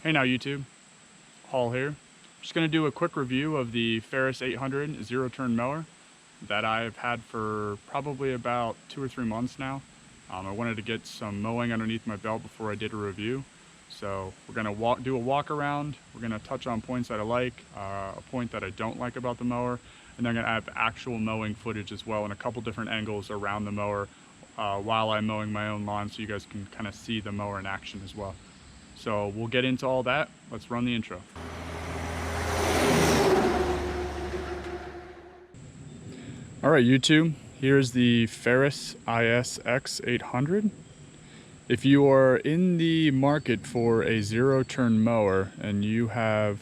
Hey now YouTube, Haul here. Just going to do a quick review of the Ferris 800 zero-turn mower that I've had for probably about 2 or 3 months now. I wanted to get some mowing underneath my belt before I did a review. So we're going to do a walk around. We're going to touch on points that I like, a point that I don't like about the mower, and then I'm going to have actual mowing footage as well in a couple different angles around the mower while I'm mowing my own lawn, so you guys can kind of see the mower in action as well. So we'll get into all that. Let's run the intro. All right, YouTube, here's the Ferris ISX 800. If you are in the market for a zero-turn mower and you have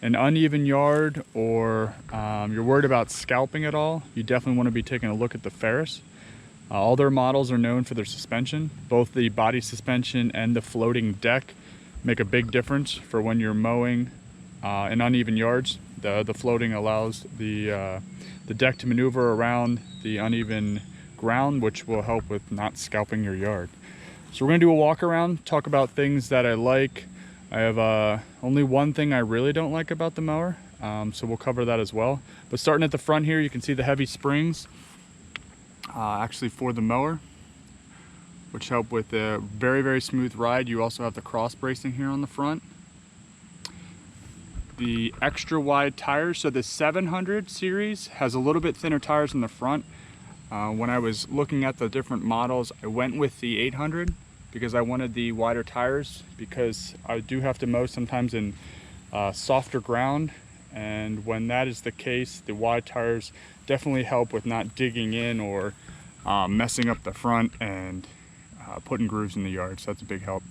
an uneven yard or you're worried about scalping at all, you definitely want to be taking a look at the Ferris. All their models are known for their suspension. Both the body suspension and the floating deck make a big difference for when you're mowing in uneven yards. The floating allows the deck to maneuver around the uneven ground, which will help with not scalping your yard. So we're gonna do a walk around, talk about things that I like. I have only one thing I really don't like about the mower, so we'll cover that as well. But starting at the front here, you can see the heavy springs. Actually for the mower, which help with a very, very smooth ride. You also have the cross bracing here on the front. The extra wide tires, so the 700 series has a little bit thinner tires in the front. When I was looking at the different models, I went with the 800 because I wanted the wider tires, because I do have to mow sometimes in softer ground, and when that is the case, the wide tires definitely help with not digging in or messing up the front and putting grooves in the yard, so that's a big help.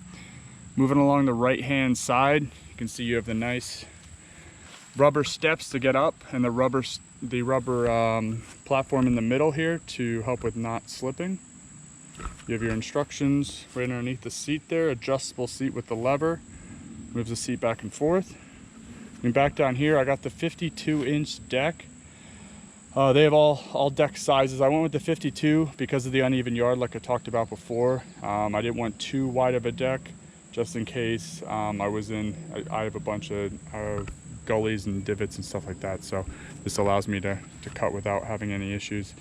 Moving along the right hand side, you can see you have the nice rubber steps to get up, and the rubber platform in the middle here to help with not slipping. You have your instructions right underneath the seat there, adjustable seat with the lever, moves the seat back and forth. And back down here, I got the 52-inch deck. They have all deck sizes. I went with the 52 because of the uneven yard, like I talked about before. I didn't want too wide of a deck, just in case I have a bunch of gullies and divots and stuff like that. So this allows me to cut without having any issues.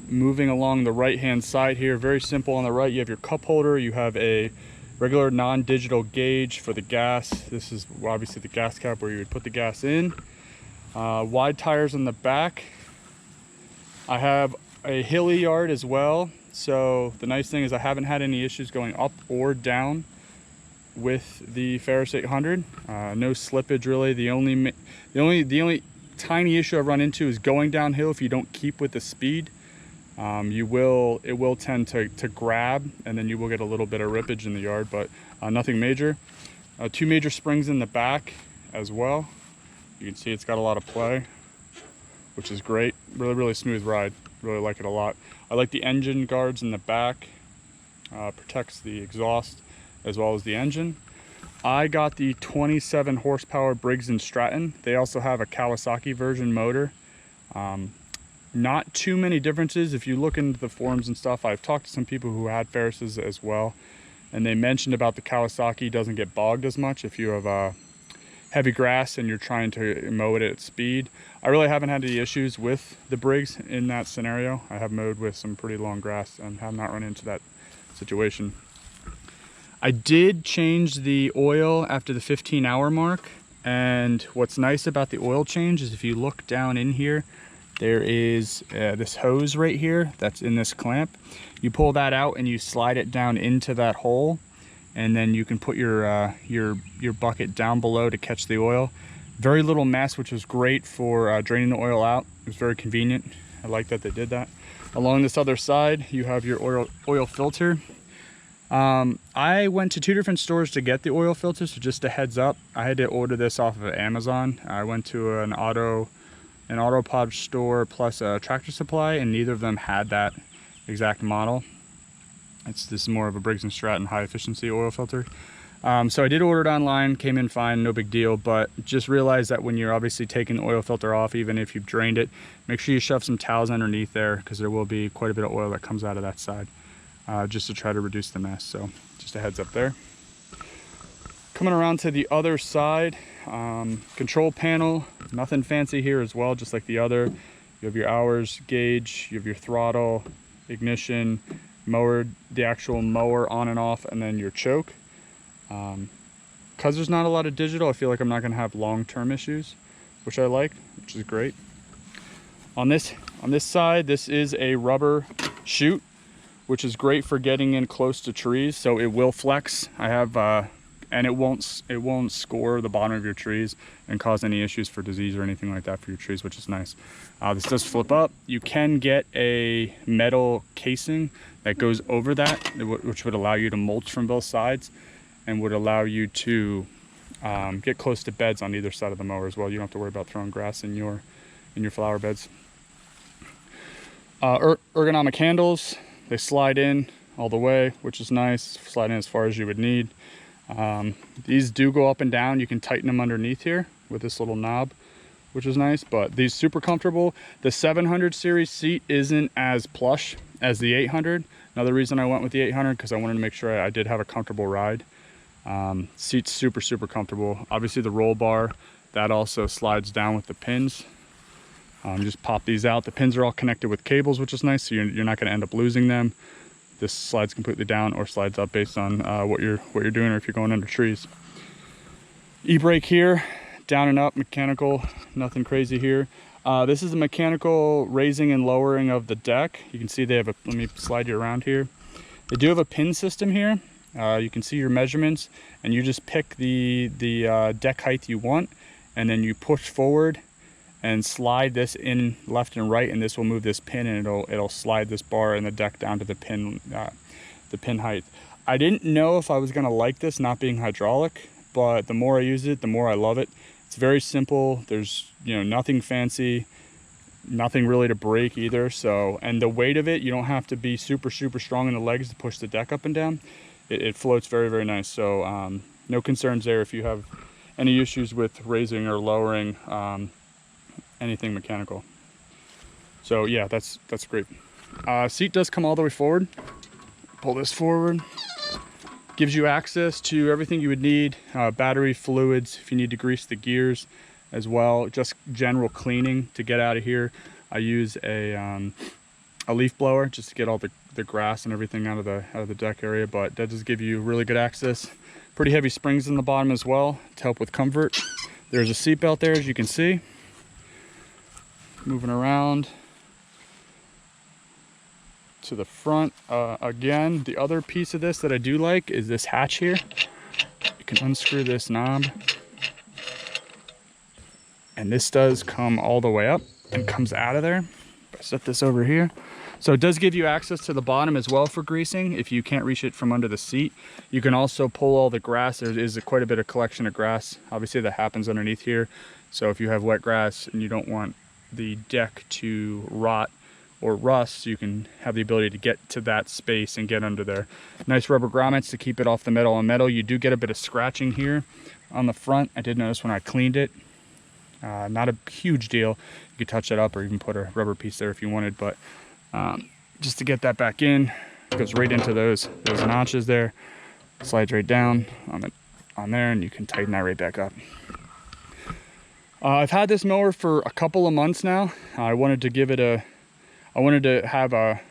Moving along the right hand side here, very simple. On the right, you have your cup holder. You have a regular non-digital gauge for the gas. This is obviously the gas cap where you would put the gas in. Wide tires in the back. I have a hilly yard as well, so the nice thing is I haven't had any issues going up or down with the Ferris 800. No slippage really. The only tiny issue I've run into is going downhill. If you don't keep with the speed, it will tend to grab, and then you will get a little bit of rippage in the yard, but nothing major. 2 major springs in the back as well. You can see it's got a lot of play, which is great. Really, really smooth ride. Really like it a lot. I like the engine guards in the back. Protects the exhaust as well as the engine. I got the 27 horsepower Briggs & Stratton. They also have a Kawasaki version motor. Not too many differences. If you look into the forums and stuff, I've talked to some people who had Ferrises as well, and they mentioned about the Kawasaki doesn't get bogged as much if you have heavy grass and you're trying to mow it at speed. I really haven't had any issues with the Briggs in that scenario. I have mowed with some pretty long grass and have not run into that situation. I did change the oil after the 15-hour mark, and what's nice about the oil change is if you look down in here, there is this hose right here that's in this clamp. You pull that out and you slide it down into that hole, and then you can put your bucket down below to catch the oil. Very little mess, which was great for draining the oil out. It was very convenient. I like that they did that. Along this other side, you have your oil filter. I went to 2 different stores to get the oil filter, so just a heads up, I had to order this off of Amazon. I went to an auto pod store plus a Tractor Supply, and neither of them had that exact model. This is more of a Briggs & Stratton high efficiency oil filter. So I did order it online, came in fine, no big deal, but just realize that when you're obviously taking the oil filter off, even if you've drained it, make sure you shove some towels underneath there, because there will be quite a bit of oil that comes out of that side, just to try to reduce the mess. So just a heads up there. Coming around to the other side, control panel, nothing fancy here as well, just like the other. You have your hours gauge, you have your throttle, ignition, mower, the actual mower on and off, and then your choke. Because there's not a lot of digital, I feel like I'm not going to have long-term issues, which I like, which is great. On this side, this is a rubber chute, which is great for getting in close to trees, so it will flex. I have, and it won't score the bottom of your trees and cause any issues for disease or anything like that for your trees, which is nice. This does flip up. You can get a metal casing that goes over that, which would allow you to mulch from both sides and would allow you to get close to beds on either side of the mower as well. You don't have to worry about throwing grass in your flower beds. Ergonomic handles, they slide in all the way, which is nice. Slide in as far as you would need. These do go up and down. You can tighten them underneath here with this little knob, which is nice, but these super comfortable. The 700 series seat isn't as plush as the 800. Another reason I went with the 800, because I wanted to make sure I did have a comfortable ride. Seat's super comfortable. Obviously the roll bar, that also slides down with the pins. Just pop these out. The pins are all connected with cables, which is nice, so you're not going to end up losing them. This slides completely down or slides up based on what you're doing, or if you're going under trees. E-brake here, down and up, mechanical, nothing crazy here. This is a mechanical raising and lowering of the deck. You can see they have a, let me slide you around here. They do have a pin system here. You can see your measurements, and you just pick the deck height you want, and then you push forward and slide this in left and right, and this will move this pin, and it'll slide this bar in the deck down to the pin height. I didn't know if I was gonna like this not being hydraulic, but the more I use it, the more I love it. It's very simple. There's nothing fancy, nothing really to break either. So, and the weight of it, you don't have to be super strong in the legs to push the deck up and down. It floats very nice. So no concerns there if you have any issues with raising or lowering anything mechanical. So yeah, that's great. Seat does come all the way forward. Pull this forward. Gives you access to everything you would need. Battery, fluids, if you need to grease the gears as well. Just general cleaning to get out of here. I use a leaf blower just to get all the grass and everything out of the deck area, but that does give you really good access. Pretty heavy springs in the bottom as well to help with comfort. There's a seat belt there, as you can see. Moving around to the front. Again, the other piece of this that I do like is this hatch here. You can unscrew this knob, and this does come all the way up and comes out of there. I set this over here. So it does give you access to the bottom as well for greasing if you can't reach it from under the seat. You can also pull all the grass. There is quite a bit of collection of grass, obviously, that happens underneath here. So if you have wet grass and you don't want the deck to rot or rust, you can have the ability to get to that space and get under there. Nice rubber grommets to keep it off the metal. On metal, you do get a bit of scratching here on the front. I did notice when I cleaned it. Not a huge deal. You could touch that up or even put a rubber piece there if you wanted, but just to get that back in, it goes right into those notches there. Slides right down on there, and you can tighten that right back up. I've had this mower for a couple of months now. I wanted to have a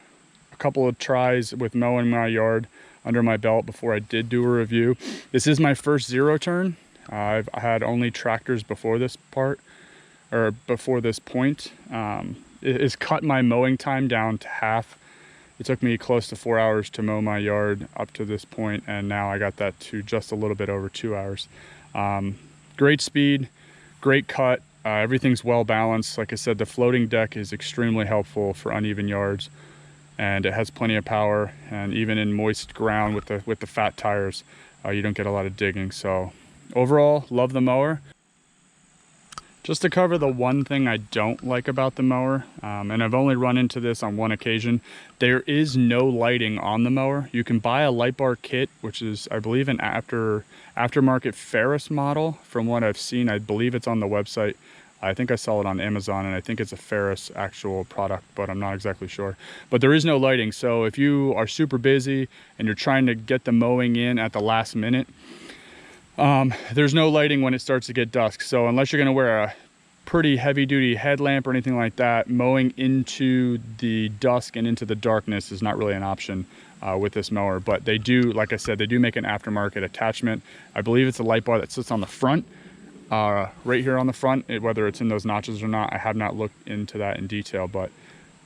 couple of tries with mowing my yard under my belt before I did do a review. This is my first zero turn. I've had only tractors before this point. It has cut my mowing time down to half. It took me close to 4 hours to mow my yard up to this point, and now I got that to just a little bit over 2 hours. Great speed, great cut. Everything's well balanced. Like I said, the floating deck is extremely helpful for uneven yards, and it has plenty of power. And even in moist ground with the fat tires, you don't get a lot of digging. So overall, love the mower. Just to cover the one thing I don't like about the mower, and I've only run into this on one occasion, there is no lighting on the mower. You can buy a light bar kit, which is, I believe, an aftermarket Ferris model. From what I've seen, I believe it's on the website. I think I saw it on Amazon, and I think it's a Ferris actual product, but I'm not exactly sure. But there is no lighting, so if you are super busy and you're trying to get the mowing in at the last minute, There's no lighting when it starts to get dusk. So unless you're gonna wear a pretty heavy duty headlamp or anything like that, mowing into the dusk and into the darkness is not really an option with this mower. But they do, like I said, they do make an aftermarket attachment. I believe it's a light bar that sits on the front, right here on the front, whether it's in those notches or not. I have not looked into that in detail, but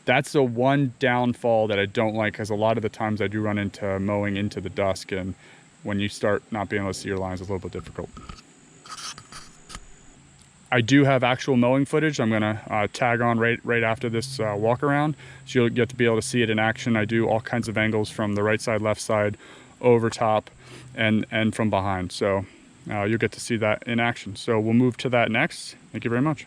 that's the one downfall that I don't like, because a lot of the times I do run into mowing into the dusk, and when you start not being able to see your lines, it's a little bit difficult. I do have actual mowing footage. I'm gonna tag on right after this walk around, so you'll get to be able to see it in action. I do all kinds of angles from the right side, left side, over top, and from behind. So you'll get to see that in action. So we'll move to that next. Thank you very much.